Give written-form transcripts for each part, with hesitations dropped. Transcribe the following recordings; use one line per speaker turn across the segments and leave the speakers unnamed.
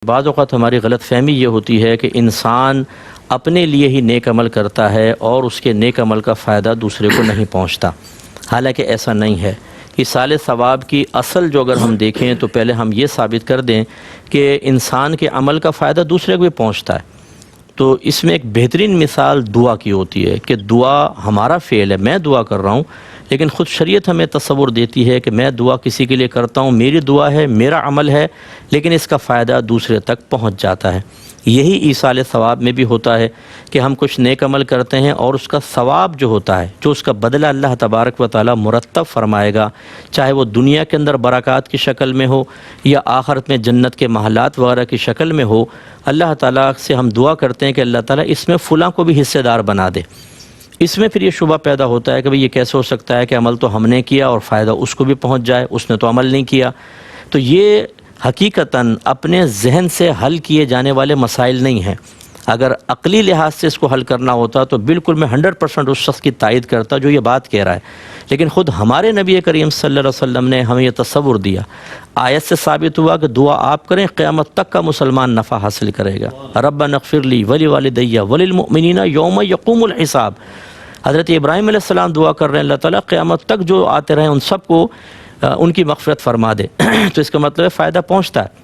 بعض اوقات ہماری غلط فہمی یہ ہوتی ہے کہ انسان اپنے لیے ہی نیک عمل کرتا ہے اور اس کے نیک عمل کا فائدہ دوسرے کو نہیں پہنچتا، حالانکہ ایسا نہیں ہے۔ ایصال ثواب کی اصل جو اگر ہم دیکھیں تو پہلے ہم یہ ثابت کر دیں کہ انسان کے عمل کا فائدہ دوسرے کو بھی پہنچتا ہے۔ تو اس میں ایک بہترین مثال دعا کی ہوتی ہے کہ دعا ہمارا فعل ہے، میں دعا کر رہا ہوں، لیکن خود شریعت ہمیں تصور دیتی ہے کہ میں دعا کسی کے لیے کرتا ہوں، میری دعا ہے، میرا عمل ہے، لیکن اس کا فائدہ دوسرے تک پہنچ جاتا ہے۔ یہی ایصال ثواب میں بھی ہوتا ہے کہ ہم کچھ نیک عمل کرتے ہیں اور اس کا ثواب جو ہوتا ہے، جو اس کا بدلہ اللہ تبارک و تعالی مرتب فرمائے گا، چاہے وہ دنیا کے اندر برکات کی شکل میں ہو یا آخرت میں جنت کے محلات وغیرہ کی شکل میں ہو، اللہ تعالیٰ سے ہم دعا کرتے ہیں کہ اللہ تعالیٰ اس میں فلاں کو بھی حصے دار بنا دے۔ اس میں پھر یہ شبہ پیدا ہوتا ہے کہ بھئی یہ کیسے ہو سکتا ہے کہ عمل تو ہم نے کیا اور فائدہ اس کو بھی پہنچ جائے، اس نے تو عمل نہیں کیا۔ تو یہ حقیقتاً اپنے ذہن سے حل کیے جانے والے مسائل نہیں ہیں۔ اگر عقلی لحاظ سے اس کو حل کرنا ہوتا تو بالکل میں 100% اس شخص کی تائید کرتا جو یہ بات کہہ رہا ہے، لیکن خود ہمارے نبی کریم صلی اللہ علیہ وسلم نے ہمیں یہ تصور دیا۔ آیت سے ثابت ہوا کہ دعا آپ کریں، قیامت تک کا مسلمان نفع حاصل کرے گا۔ ربنا اغفر لی ولوالدی وللمؤمنین یوم یقوم الحساب۔ حضرت ابراہیم علیہ السلام دعا کر رہے ہیں اللہ تعالیٰ قیامت تک جو آتے رہیں ان سب کو ان کی مغفرت فرما دے۔ تو اس کا مطلب ہے فائدہ پہنچتا ہے۔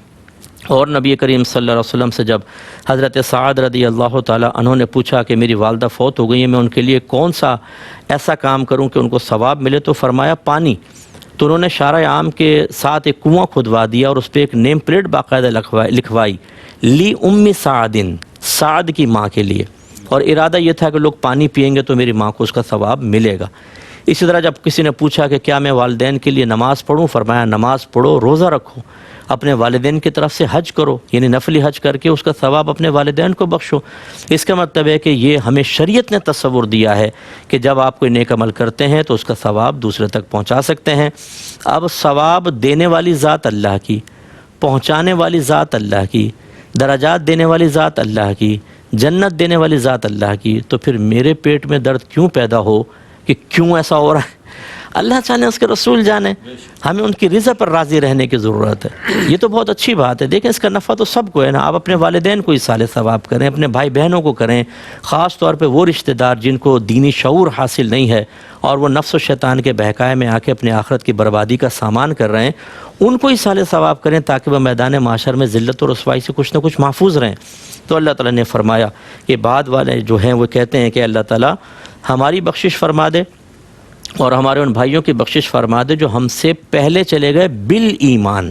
اور نبی کریم صلی اللہ علیہ وسلم سے جب حضرت سعد رضی اللہ تعالیٰ عنہ نے پوچھا کہ میری والدہ فوت ہو گئی ہیں، میں ان کے لیے کون سا ایسا کام کروں کہ ان کو ثواب ملے، تو فرمایا پانی۔ تو انہوں نے شارع عام کے ساتھ ایک کنواں کھدوا دیا اور اس پہ ایک نیم پلیٹ باقاعدہ لکھوائی، لی ام سعد، سعد کی ماں کے لیے، اور ارادہ یہ تھا کہ لوگ پانی پئیں گے تو میری ماں کو اس کا ثواب ملے گا۔ اسی طرح جب کسی نے پوچھا کہ کیا میں والدین کے لیے نماز پڑھوں، فرمایا نماز پڑھو، روزہ رکھو، اپنے والدین کی طرف سے حج کرو، یعنی نفلی حج کر کے اس کا ثواب اپنے والدین کو بخشو۔ اس کا مطلب ہے کہ یہ ہمیں شریعت نے تصور دیا ہے کہ جب آپ کوئی نیک عمل کرتے ہیں تو اس کا ثواب دوسرے تک پہنچا سکتے ہیں۔ اب ثواب دینے والی ذات اللہ کی، پہنچانے والی ذات اللہ کی، درجات دینے والی ذات اللہ کی، جنت دینے والی ذات اللہ کی، تو پھر میرے پیٹ میں درد کیوں پیدا ہو کہ کیوں ایسا ہو رہا ہے؟ اللہ جانے، اس کے رسول جانے، ہمیں ان کی رضا پر راضی رہنے کی ضرورت ہے۔ یہ تو بہت اچھی بات ہے، دیکھیں اس کا نفع تو سب کو ہے نا۔ آپ اپنے والدین کو ایصال ثواب کریں، اپنے بھائی بہنوں کو کریں، خاص طور پہ وہ رشتہ دار جن کو دینی شعور حاصل نہیں ہے اور وہ نفس و شیطان کے بہکائے میں آ کے اپنے آخرت کی بربادی کا سامان کر رہے ہیں، ان کو ایصال ثواب کریں تاکہ وہ میدان معاشر میں ذلت و رسوائی سے کچھ نہ کچھ محفوظ رہیں۔ تو اللہ تعالیٰ نے فرمایا کہ بعد والے جو ہیں وہ کہتے ہیں کہ اللہ تعالیٰ ہماری بخشش فرما دے اور ہمارے ان بھائیوں کی بخشش فرما دے جو ہم سے پہلے چلے گئے بالایمان۔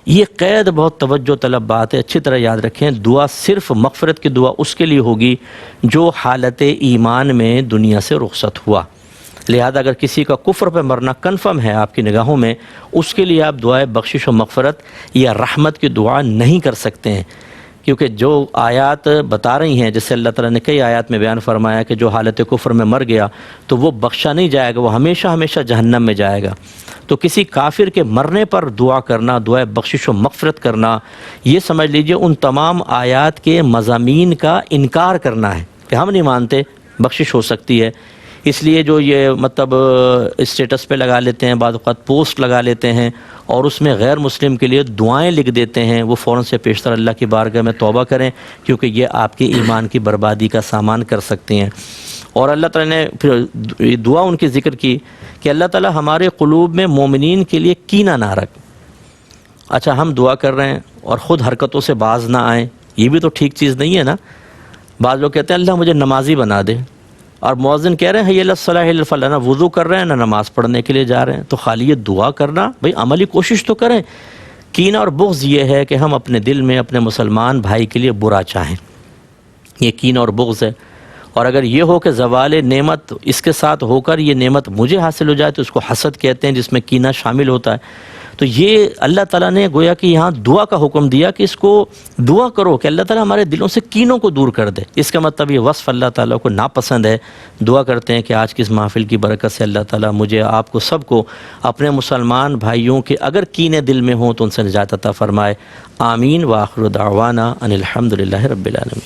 یہ قید بہت توجہ طلب بات ہے، اچھی طرح یاد رکھیں۔ دعا صرف مغفرت کی دعا اس کے لیے ہوگی جو حالت ایمان میں دنیا سے رخصت ہوا۔ لہذا اگر کسی کا کفر پہ مرنا کنفرم ہے آپ کی نگاہوں میں، اس کے لیے آپ دعائے بخشش و مغفرت یا رحمت کی دعا نہیں کر سکتے ہیں، کیونکہ جو آیات بتا رہی ہیں، جیسے اللہ تعالیٰ نے کئی آیات میں بیان فرمایا کہ جو حالت کفر میں مر گیا تو وہ بخشا نہیں جائے گا، وہ ہمیشہ ہمیشہ جہنم میں جائے گا۔ تو کسی کافر کے مرنے پر دعا کرنا، دعائے بخشش و مغفرت کرنا، یہ سمجھ لیجئے ان تمام آیات کے مضامین کا انکار کرنا ہے کہ ہم نہیں مانتے بخشش ہو سکتی ہے۔ اس لیے جو یہ مطلب اسٹیٹس پہ لگا لیتے ہیں، بعض اوقات پوسٹ لگا لیتے ہیں اور اس میں غیر مسلم کے لیے دعائیں لکھ دیتے ہیں، وہ فوراً سے پیشتر اللہ کی بارگاہ میں توبہ کریں، کیونکہ یہ آپ کے ایمان کی بربادی کا سامان کر سکتے ہیں۔ اور اللہ تعالیٰ نے پھر دعا ان کی ذکر کی کہ اللہ تعالیٰ ہمارے قلوب میں مومنین کے لیے کینہ نہ رکھ۔ اچھا ہم دعا کر رہے ہیں اور خود حرکتوں سے باز نہ آئیں، یہ بھی تو ٹھیک چیز نہیں ہے نا۔ بعض لوگ کہتے ہیں اللہ مجھے نمازی بنا دے، اور مؤذن کہہ رہے ہیں حی علی الصلاۃ حی علی الفلاح، نہ وضو کر رہے ہیں نہ نماز پڑھنے کے لیے جا رہے ہیں۔ تو خالی یہ دعا کرنا، بھئی عملی کوشش تو کریں۔ کینہ اور بغض یہ ہے کہ ہم اپنے دل میں اپنے مسلمان بھائی کے لیے برا چاہیں، یہ کینہ اور بغض ہے۔ اور اگر یہ ہو کہ زوال نعمت اس کے ساتھ ہو کر یہ نعمت مجھے حاصل ہو جائے تو اس کو حسد کہتے ہیں، جس میں کینہ شامل ہوتا ہے۔ تو یہ اللہ تعالیٰ نے گویا کہ یہاں دعا کا حکم دیا کہ اس کو دعا کرو کہ اللہ تعالیٰ ہمارے دلوں سے کینوں کو دور کر دے۔ اس کا مطلب یہ وصف اللہ تعالیٰ کو ناپسند ہے۔ دعا کرتے ہیں کہ آج کی اس محفل کی برکت سے اللہ تعالیٰ مجھے آپ کو سب کو اپنے مسلمان بھائیوں کے اگر کینے دل میں ہوں تو ان سے نجات عطا فرمائے۔ آمین۔ وآخر دعوانا ان الحمد للہ رب العالمین۔